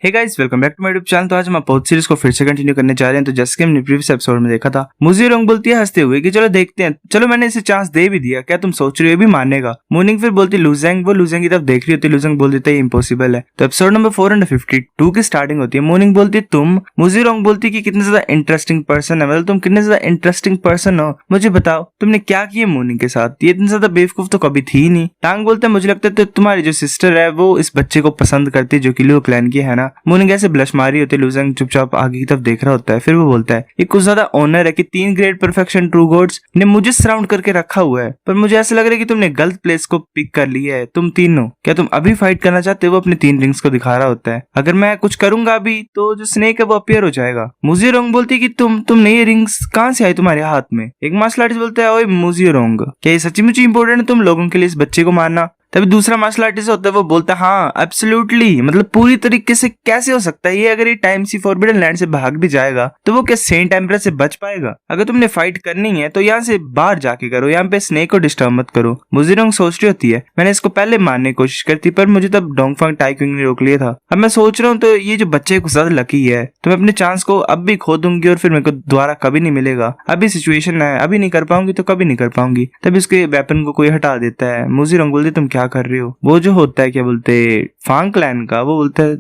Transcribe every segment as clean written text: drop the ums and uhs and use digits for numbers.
Hey guys, welcome back to my YouTube channel. तो आज हम पोथ सीरीज को फिर से कंटिन्यू करने जा रहे हैं। तो जैसे कि हमने प्रीवियस एपिसोड में देखा था, मुझे रोंग बोलती है हंसते हुए कि चलो देखते हैं। चलो मैंने इसे चांस दे भी दिया, क्या तुम सोच रहे हो भी मानेगा? मोर्निंग फिर बोलती लूजेंग, वो लूजेंग की तरफ देख रही होती है। लूजेंग बोल देता है इम्पॉसिबल है। तो एपिसोड नंबर 452 की स्टार्टिंग होती है। मोर्निंग बोलती है तुम, मुझे रोंग बोलती कि कितने ज्यादा इंटरेस्टिंग पर्सन है, मतलब तुम कितने ज्यादा इंटरेस्टिंग पर्सन हो, मुझे बताओ तुमने क्या किया मोर्निंग के साथ? ये इतनी ज्यादा बेवकूफ तो कभी थी नहीं। टांग बोलता है मुझे लगता है तो तुम्हारी जो सिस्टर है वो इस बच्चे को पसंद करती है जो कि ल्यू क्लैन की है ना। मोर्निंग ऐसे ब्लश मारी होती है। लूजेंग चुपचाप आगे की तरफ देख रहा होता है। फिर वो बोलता है ये कुछ ज्यादा ऑनर है कि 3 ग्रेट परफेक्शन ट्रू गॉड्स ने मुझे सराउंड करके रखा हुआ है, पर मुझे ऐसा लग रहा है कि तुमने गलत प्लेस को पिक कर लिया है। तुम तीनों, क्या तुम अभी फाइट करना चाहते हो? वो अपने 3 रिंग्स को दिखा रहा होता है। अगर मैं कुछ करूंगा अभी तो जो स्नेक है वो अपीयर हो जाएगा। मुझे रोंग बोलती है कि तुमने ये रिंग्स कहाँ से आई तुम्हारे हाथ में? एक मार्शल आर्टिस्ट बोलता है ओए मुझे रोंग, क्या ये सच्ची मुझे इंपॉर्टेंट है तुम लोगों के लिए इस बच्चे को मारना? तभी दूसरा मार्शल आर्टिस्ट होता है, वो बोलता है हाँ एब्सोल्युटली, मतलब पूरी तरीके से कैसे हो सकता है ये? अगर ये टाइम सी फॉरबिडन लैंड से भाग भी जाएगा तो वो क्या सेंट एम्परर से बच पाएगा? अगर तुमने फाइट करनी है तो यहाँ से बाहर जाके करो, यहाँ पे स्नेक को डिस्टर्ब मत करो। मुजीरोंग सोच रही होती है मैंने इसको पहले मारने की कोशिश करती पर मुझे तब डोंगफंग टाइक्विंग ने रोक लिया था। अब मैं सोच रहा हूँ तो ये जो बच्चे कुछ ज्यादा लकी है, तो मैं अपने चांस को अब भी खो दूंगी और फिर मेरे को दोबारा कभी नहीं मिलेगा। अभी सिचुएशन है, अभी नहीं कर पाऊंगी तो कभी नहीं कर पाऊंगी। तभी उसके वेपन को कोई हटा देता है। मुजीरोंग बोलती तुम क्या कर रहे हो? वो जो होता है क्या बोलते फांग क्लैन का, वो बोलता है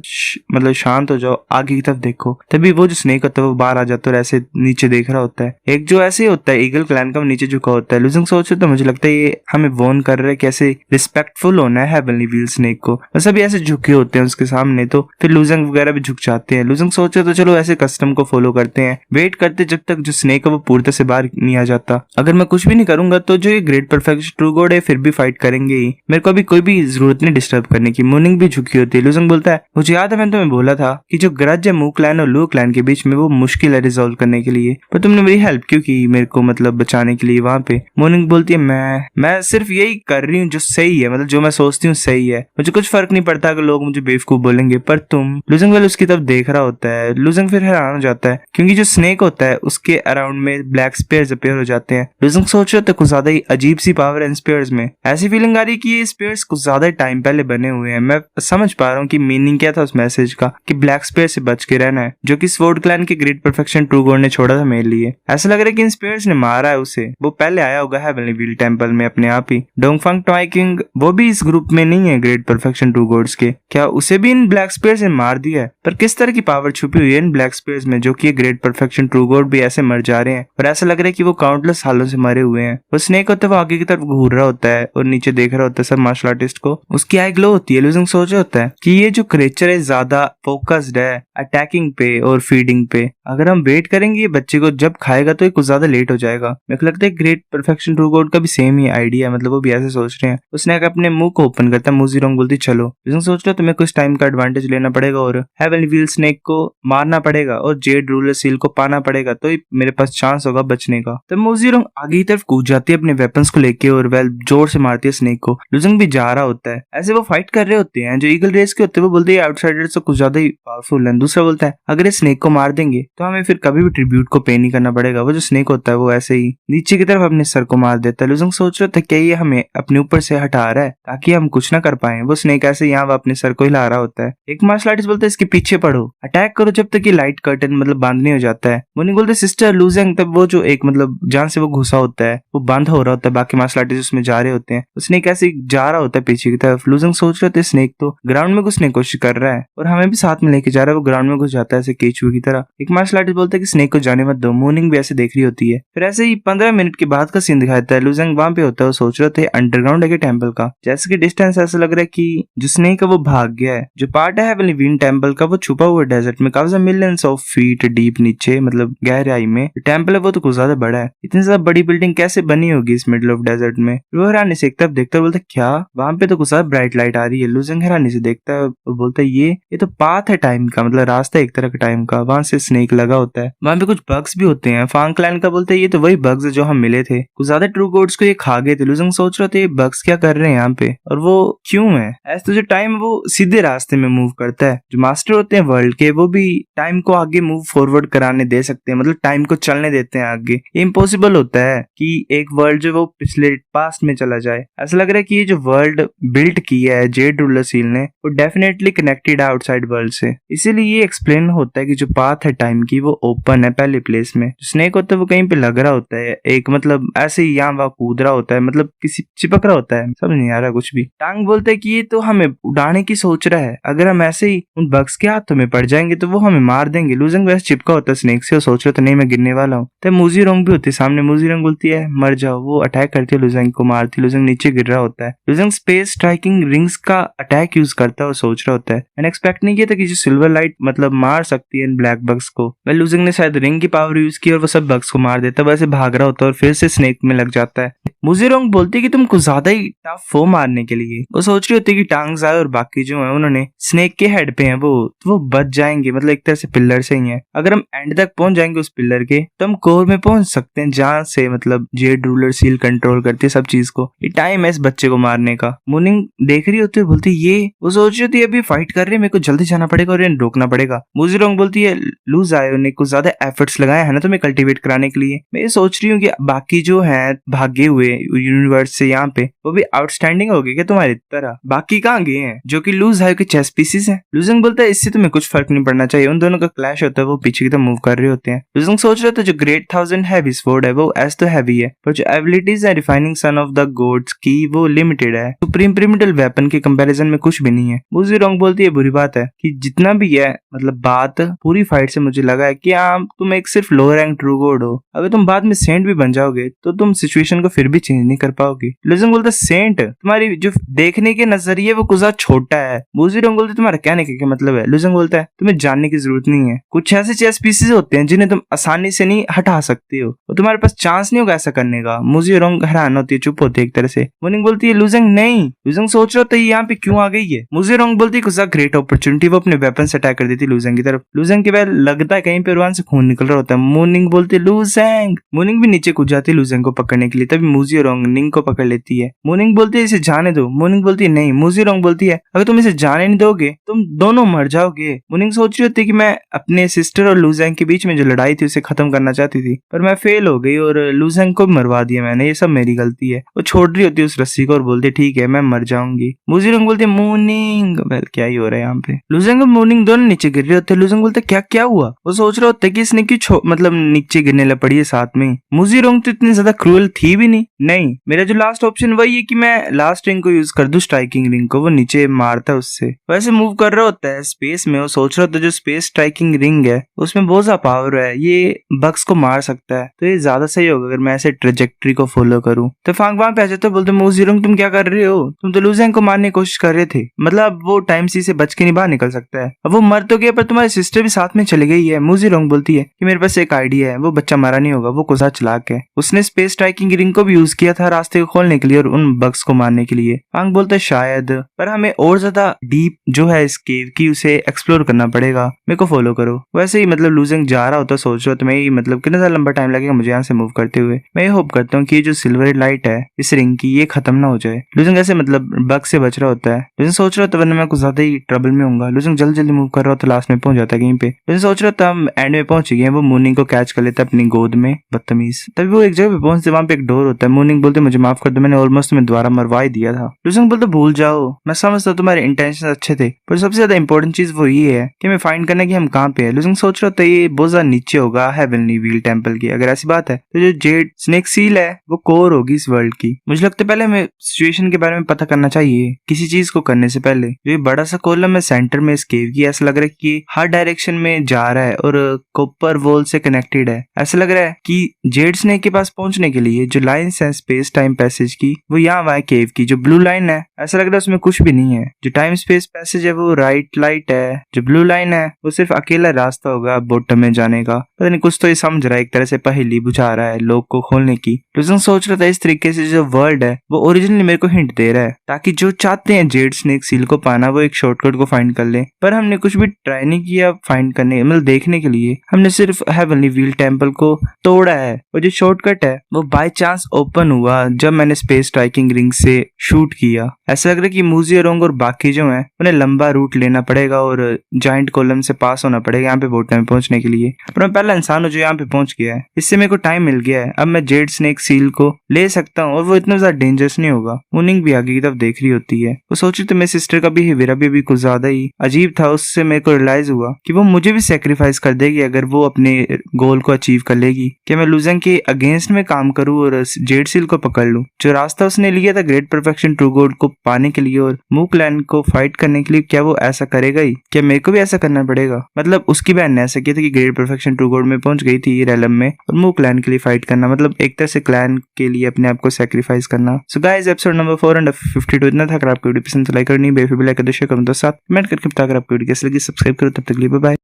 मतलब शांत हो जाओ, आगे की तरफ देखो। तभी वो जो स्नेक होता है वो बाहर आ जाता है और ऐसे नीचे देख रहा होता है। एक जो ऐसे होता है ईगल क्लैन का, वो नीचे झुका होता है। लूजिंग सोच रहे तो मुझे लगता है ये हमें वॉर्न कर रहा है कैसे रिस्पेक्टफुल होना है हेवनली व्हील स्नेक को। बस अभी ऐसे झुके होते हैं उसके सामने, तो फिर लूजिंग वगैरह भी झुक जाते हैं। लूजिंग सोच रहे तो चलो ऐसे कस्टम को फॉलो करते हैं, वेट करते जब तक जो स्नेक है वो पूर्णतः से बाहर नहीं आ जाता। अगर मैं कुछ भी नहीं करूंगा तो जो ये ग्रेट परफेक्शन ट्रू गॉड है फिर भी फाइट करेंगे ही। मेरे को अभी कोई भी जरूरत नहीं डिस्टर्ब करने की। मोर्निंग भी झुकी होती है। लूजिंग बोलता है मुझे याद है मैंने तुम्हें बोला था कि जो ग्रज है मू क्लैन और लू क्लैन के बीच में वो मुश्किल है रिजॉल्व करने के लिए, पर तुमने मेरी हेल्प क्यों की मेरे को मतलब बचाने के लिए वहां पे? मोर्निंग बोलती है मैं सिर्फ यही कर रही हूँ जो सही है, मतलब जो मैं सोचती हूँ सही है। मुझे कुछ फर्क नहीं पड़ता अगर लोग मुझे बेवकूफ बोलेंगे, पर तुम। लूजिंग वेल उसकी तरफ देख रहा होता है। लूजिंग फिर हैरान हो जाता है क्योंकि जो स्नेक होता है उसके अराउंड में ब्लैक स्पेयर्स अपीयर हो जाते हैं। लूजिंग सोच रहे होते कुछ ज्यादा ही अजीब सी पावर है इन स्पेयर्स में। ऐसी फीलिंग आ रही है कि ये स्पेयर्स कुछ ज्यादा टाइम पहले बने हुए हैं। मैं समझ पा रहा हूँ कि मीनिंग क्या था उस मैसेज का कि ब्लैक स्पेयर से बच के रहना है, जो कि स्वॉर्ड क्लैन के ग्रेट परफेक्शन ट्रू गॉड ने छोड़ा था मेरे लिए। ऐसा लग रहा है कि इन स्पेयर्स ने मारा है उसे। वो पहले आया होगा हेवनली व्हील टेंपल में अपने आप ही। डोंगफंग टाइक्विंग वो भी इस ग्रुप में नहीं है ग्रेट परफेक्शन ट्रू गॉड्स के, क्या उसे भी इन ब्लैक स्पेयर्स ने मार दिया है? पर किस तरह की पावर छुपी हुई है इन ब्लैक स्पेयर्स में जो कि ग्रेट परफेक्शन ट्रू गॉड भी ऐसे मर जा रहे हैं? और ऐसा लग रहा है कि वो काउंटलेस सालों से मरे हुए हैं। वो स्नेक होता है वो आगे की तरफ घूर रहा होता है और नीचे देख रहा होता है सब मार्शल आर्टिस्ट को। उसकी आई ग्लो होती है। लूजिंग सोच रहा होता है कि ये जो क्रिएचर है ज्यादा फोकस्ड है अटैकिंग पे और फीडिंग पे। अगर हम वेट करेंगे ये बच्चे को जब खाएगा तो ये कुछ ज्यादा लेट हो जाएगा। मेरे को लगता है ग्रेट परफेक्शन ट्रू गॉड का भी सेम ही आइडिया है, मतलब वो भी ऐसे सोच रहे हैं। उसने अपने मुंह को ओपन करता है। मुजीरोंग बोलती चलो। लूजिंग सोच रहा तुम्हें कुछ टाइम का एडवांटेज लेना पड़ेगा और हेवनली व्हील स्नेक को मारना पड़ेगा और जेड रूलर सील को पाना पड़ेगा, तो मेरे पास चांस होगा बचने का। तो मुजीरोंग आगे की तरफ कूद जाती है अपने वेपन्स को लेके और वेल जोर से मारती है स्नेक को। लूजिंग भी जा रहा होता है। ऐसे वो फाइट कर रहे होते हैं। जो ईगल रेस के होते हैं वो बोलते हैं आउटसाइडर्स तो कुछ ज्यादा ही पावरफुल है। दूसरा बोलता है अगर ये स्नेक को मार देंगे तो हमें फिर कभी भी ट्रिब्यूट को पे नहीं करना पड़ेगा। वो जो स्नेक होता है वो ऐसे ही नीचे की तरफ अपने सर को मार देता है। लूजिंग सोच रहा था क्या ये हमें अपने ऊपर से हटा रहा है ताकि हम कुछ ना कर पाए। वो स्नेक ऐसे यहाँ अपने सर को हिला रहा होता है। एक मार्शल आर्टिस्ट बोलता है इसके पीछे पड़ो, अटैक करो जब तक ये लाइट कर्टन मतलब बंद नहीं हो जाता है। मोर्निंग बोलते सिस्टर लूजिंग, तब वो जो एक मतलब जान से वो घुसा होता है वो बंद हो रहा होता है। बाकी मार्शल आर्टिस्ट उसमें जा रहे होते हैं। स्नेक ऐसे जा रहा होता है पीछे की तरफ। लूजिंग सोच रहे थे स्नेक तो ग्राउंड में घुसने की कोशिश कर रहा है और हमें भी साथ में लेके जा रहा है। वो ग्राउंड में घुस जाता है ऐसे केचुए की तरह। एक मार्शल आर्टिस्ट बोलता है कि स्नेक को जाने मत दो। मोर्निंग भी ऐसे देख रही होती है। फिर ऐसे ही 15 मिनट के बाद का सीन दिखाता है। लूजिंग वहां पे होता है। वो सोच रहे थे अंडरग्राउंड है टेम्पल का। जैसे कि डिस्टेंस ऐसा लग रहा है कि जो स्नेक है वो भाग गया है। जो पार्ट है हेवनली व्हील टेम्पल का वो छुपा हुआ डेजर्ट में काफी मिलियंस ऑफ फीट डीप नीचे, मतलब गहराई में। टेम्पल है वो तो कुछ ज्यादा बड़ा है। इतनी ज्यादा बड़ी बिल्डिंग कैसे बनी होगी इस मिडिल ऑफ डेजर्ट में? वो हैरानी से एक तरफ देखता है, बोलता क्या वहां पे तो कुछ ज्यादा ब्राइट लाइट आ रही है। लूजिंग हैरानी से देखता है और बोलता है ये तो पाथ है टाइम का, मतलब रास्ता एक तरह का टाइम का। वहां से स्नेक लगा होता है। वहां पे कुछ बग्स भी होते हैं। फांग क्लैन का बोलते है ये तो वही बग्स है जो हम मिले थे। कुछ ज्यादा ट्रू गॉड्स को ये खा गए थे। लूजिंग सोच रहे थे ये बग्स क्या कर रहे हैं यहाँ पे और वो क्यों है? ऐसे तो जो टाइम वो सीधे रास्ते में मूव करता है। जो मास्टर होते हैं वर्ल्ड के वो भी टाइम को आगे मूव फॉरवर्ड कराने दे सकते हैं, मतलब टाइम को चलने देते हैं आगे। इम्पॉसिबल होता है कि एक वर्ल्ड जो वो पिछले पास्ट में चला जाए। ऐसा लग रहा है कि ये जो वर्ल्ड बिल्ड किया है जेड रूलर सील ने वो डेफिनेटली कनेक्टेड है आउटसाइड वर्ल्ड से। इसीलिए ये एक्सप्लेन होता है कि जो पाथ है टाइम की वो ओपन है पहले प्लेस में। स्नेक होता है वो कहीं पे लग रहा होता है, एक मतलब ऐसे ही यहाँ वहाँ कूद रहा होता है, मतलब किसी चिपक रहा होता है, समझ नहीं आ रहा कुछ भी। टांग बोलता है कि ये तो हमें उड़ाने की सोच रहा है, अगर हम ऐसे ही उन बग्स के हाथों में पड़ जाएंगे तो वो हमें मार देंगे। लूजेंग वैसे चिपका होता है स्नेक से और सोच रहा था नहीं मैं गिरने वाला हूँ। तब मूजी रोंग भी होती है सामने, मूजी रोंग बोलती है मर जाओ, वो अटैक करती है लूजेंग को, मारती है, लूजेंग नीचे गिर रहा होता है। लूजेंग स्पेस स्ट्राइकिंग रिंग्स का अटैक यूज करता है और सोच रहा होता है मैंने एक्सपेक्ट नहीं किया था कि जो सिल्वर लाइट मतलब मार सकती है इन ब्लैक बग्स को। वह लूजेंग ने शायद रिंग की पावर यूज की और वो सब बग्स को मार देता है, वैसे भाग रहा होता है और फिर से स्नेक में लग जाता है। मूजी रोंग बोलती है कि तुम कुछ ज्यादा ही टफ हो मारने के लिए। वो सोच रही होती है कि टांग्स आए और बाकी जो है उन्होंने स्नेक के हेड पे है वो बच जाएंगे, मतलब एक तरह से पिलर से ही है। अगर हम एंड तक पहुंच जाएंगे उस पिलर के तो हम कोर में पहुंच सकते हैं जहां से मतलब जेड रूलर सील कंट्रोल करती है सब चीज को। ये टाइम है इस बच्चे को मारने का। मूनिंग देख रही होती है, बोलती ये वो सोच रही होती है अभी फाइट कर रहे हैं, मेरे को जल्दी जाना पड़ेगा और इन्हें रोकना पड़ेगा। मूजी रोंग बोलती है लूज आए ने कुछ ज्यादा एफर्ट्स लगाए है ना तुम्हें कल्टिवेट कराने के लिए। मैं ये सोच रही हूँ कि बाकी जो है भागे हुए यूनिवर्स से यहाँ पे वो भी आउटस्टैंडिंग हो गए क्या तुम्हारी तरह, बाकी कहाँ गए हैं जो कि लूज है के चेस पीसेस है। लूजिंग बोलता है इससे तुम्हें कुछ फर्क नहीं पड़ना चाहिए, उन दोनों का क्लैश होता है, वो पीछे की तरफ मूव कर रहे होते हैं। लूजिंग सोच रहा था जो ग्रेट 1000 हैवी स्वॉर्ड है वो एज तो हैवी है पर जो एबिलिटीज है refining son of the gods की वो लिमिटेड है, सुप्रीम प्रिमिटल वेपन के कंपैरिजन में कुछ भी नहीं है। मूजी रोंग बोलती है बुरी बात है कि जितना भी है मतलब बात पूरी फाइट से मुझे लगा है कि तुम एक सिर्फ लोअर रैंक ट्रू गॉड हो, अगर तुम बाद में सेंट भी बन जाओगे तो तुम सिचुएशन को फिर भी चेंज नहीं कर पाओगे। लूजिंग बोलता सेंट तुम्हारी जो देखने के नजरिए वो कुछ छोटा है। मूजी रोंग बोलती तुम्हारा कहने का क्या मतलब है। लूजिंग बोलता है तुम्हें जानने की जरूरत नहीं है, कुछ ऐसे चेस पीसेस होते हैं जिन्हें तुम आसानी से नहीं हटा सकते हो और तुम्हारे पास चांस नहीं होगा ऐसा करने का। मूजी रोंग हैरान होती है, चुप होती है एक तरह से। मूनिंग बोलती है लूजिंग नहीं, लूजिंग सोच रहा था ये यहाँ पे क्यों आ गई है। मूजी रोंग बोलती है कुछ ग्रेट अपॉर्चुनिटी, वो अपने वेपन से अटैक कर देती लूजिंग की तरफ। लूजिंग के बाद लगता है कहीं पे रुआन से खून निकल रहा होता है। मूनिंग बोलती है लूजिंग, मूनिंग भी नीचे कूद जाती है लूजिंग को पकड़ने के लिए, तभी मूजी रोंग निंग को पकड़ लेती है। मूनिंग बोलती है इसे जाने दो। मूनिंग बोलती है नहीं। मूजी रोंग बोलती है अगर तुम इसे जाने नहीं दोगे तुम दोनों मर जाओगे। मूनिंग सोच रही होती है कि मैं अपने सिस्टर और लूजिंग के बीच में जो लड़ाई थी उसे खत्म करना चाहती थी पर मैं फेल हो गई और लूजिंग को मरवा दिया मैंने, ये सब मेरी गलती है। वो छोड़ रही होती है उस रस्सी को और बोलती ठीक है मैं मर जाऊंगी। मूजी रोंग बोलती है मूनिंग, वेल क्या ही हो रहा है यहाँ पे। लूजिंग और मूनिंग दोनों नीचे गिर रहे होते हैं। लूजिंग बोलते क्या क्या हुआ, वो सोच रहा होता है कि इसने क्यों मतलब नीचे गिरने लग पड़ी है साथ में। मूजी रोंग तो इतनी ज्यादा क्रूअल थी भी नहीं। मेरा जो लास्ट ऑप्शन वही है कि मैं लास्ट रिंग को यूज कर दूं, स्ट्राइकिंग रिंग को, वो नीचे मारता है उससे। वैसे मूव कर रहा होता है स्पेस में, वो सोच रहा होता है जो स्पेस स्ट्राइकिंग रिंग है उसमें बहुत ज्यादा पावर है, ये बग्स को मार सकता है तो ये ज्यादा सही होगा अगर मैं ऐसे ट्रेजेक्ट्री को फॉलो करूं। तो फांग वहां पे आ जाता है, बोलते मूजी रोंग तुम क्या कर रहे हो, तुम तो लूजिंग को मारने की कोशिश कर रहे थे, मतलब वो टाइम सी से बच के नहीं बाहर निकल सकता है। अब वो मर तो गया पर तुम्हारी सिस्टर भी साथ में चली गई है। मूजी रोंग बोलती है कि मेरे पास एक आइडिया है, वो बच्चा मारा नहीं होगा, वो कुछ चलाक है, उसने स्पेस स्ट्राइकिंग रिंग को भी यूज किया था रास्ते को खोलने के लिए और उन बग्स को मारने के लिए। फांग बोलता है शायद, पर हमें और ज्यादा डीप जो है इस केव की उसे एक्सप्लोर करना पड़ेगा, मेरे को फॉलो करो। वैसे ही मतलब लूजिंग जा रहा होता सोच रहा, तो मैं मतलब कितना ज्यादा लंबा टाइम लगेगा मुझे यहाँ से मूव करते हुए। मैं ये होप करता हूँ कि ये जो सिल्वर लाइट है इस रिंग की ये खत्म ना हो जाए। लूजिंग ऐसे मतलब बग से बच रहा होता है। लूजिंग सोच रहा होता वरना मैं कुछ ज्यादा ही ट्रबल में होऊंगा। लूजिंग जल्दी मूव कर रहा होता, लास्ट में पहुंच जाता है कहीं पे। लूजिंग सोच रहा था हम एंड में पहुंच गए, वो मूनिंग को कैच कर लेता अपनी गोद में, बदतमीज। तभी वो एक जगह पे पहुंचते, वहां पे एक डोर होता है। मूनिंग बोलते मुझे माफ कर दो, मैंने ऑलमोस्ट तुम्हें दोबारा मरवा ही दिया था। लूजिंग बोलते भूल जाओ, मैं समझता तुम्हारे इंटेंशन अच्छे थे पर सबसे ज्यादा इंपॉर्टेंट चीज वो ये है कि हमें फाइंड करना कि हम कहाँ पे है। लूजिंग सोच रहा था ये बहुत ज्यादा नीचे होगा हेवनली व्हील टेंपल की, अगर ऐसी बात है तो जो जेड स्नेक सील है वो कोर होगी इस वर्ल्ड की। मुझे लगता है पहले हमें सिचुएशन के बारे में पता करना चाहिए किसी चीज को करने से पहले। जो ये बड़ा सा कॉलम है सेंटर में इस केव की, ऐसा लग रहा है कि हर डायरेक्शन में जा रहा है और कॉपर वॉल से कनेक्टेड है। ऐसा लग रहा है कि जेड स्नेक के पास पहुंचने के लिए जो लाइन्स है स्पेस टाइम पैसेज की वो यहाँ वहाँ केव की। जो ब्लू लाइन है ऐसा लग रहा है उसमें कुछ भी नहीं है। जो टाइम स्पेस पैसेज है वो राइट लाइट है, जो ब्लू लाइन है वो सिर्फ अकेला रास्ता होगा बॉटम में जाने का। पता नहीं कुछ तो ये समझ रहा है, एक तरह से पहेली बुझा रहा है लोग को खोलने की। लूजिंग सोच रहा था इस तरीके से जो वर्ल्ड है वो ओरिजिनली मेरे को हिंट दे रहा है ताकि जो चाहते हैं जेड स्नेक सील को पाना वो एक शॉर्टकट को फाइंड कर ले, पर हमने कुछ भी ट्राई नहीं किया फाइंड करने मतलब देखने के लिए। हमने सिर्फ हेवनली व्हील टेंपल को तोड़ा है और जो शॉर्टकट है वो बाय चांस ओपन हुआ जब मैंने स्पेस स्ट्राइकिंग रिंग से शूट किया। ऐसा लग रहा है कि मूजी रोंग और बाकी जो है उन्हें लंबा रूट लेना पड़ेगा और जाइंट कॉलम से पास होना पड़ेगा यहाँ पे बॉटम में पहुंचने के लिए। पर मैं पहला इंसान हूँ जो यहाँ पे पहुंच गया है, इससे मेरे को टाइम मिल गया है। अब मैं जेड स्नेक सील को ले सकता हूँ और वो इतना ज्यादा डेंजरस नहीं होगा। मुनिंग भी आगे की तरफ देख रही होती है। वो सोच रही तो मेरी सिस्टर का बिहेवियर अभी कुछ ज्यादा ही अजीब था। उससे मेरे को रियलाइज हुआ कि वो मुझे भी सेक्रीफाइस कर देगी अगर वो अपने गोल को अचीव कर लेगी। क्या मैं लुजेंग के अगेंस्ट में काम करूं और जेड सील को पकड़ लूं? जो रास्ता उसने लिया था ग्रेट परफेक्शन ट्रू गोल्ड को पाने के लिए और मू क्लैन को फाइट करने के लिए, क्या वो ऐसा करेगा ही? क्या मेरे को भी ऐसा करना पड़ेगा? मतलब उसकी बहन ने ऐसा किया था कि ग्रेट परफेक्शन ट्रू गोल्ड में पहुंच गई थी रेलम में और मू क्लैन के लिए फाइट करना, मतलब एक तरह से क्लैन के लिए अपने आप को सेक्रीफाइस करना। सो गाइस एपिसोड नंबर 452 इतना था। अगर आपको वीडियो पसंद तो लाइक करनी, बेफिजूल लाइक कर दो, शेयर करो, साथ कमेंट करके बताकर आपको वीडियो कैसी लगी। सब्सक्राइब करो। तब तक के लिए बाय बाय।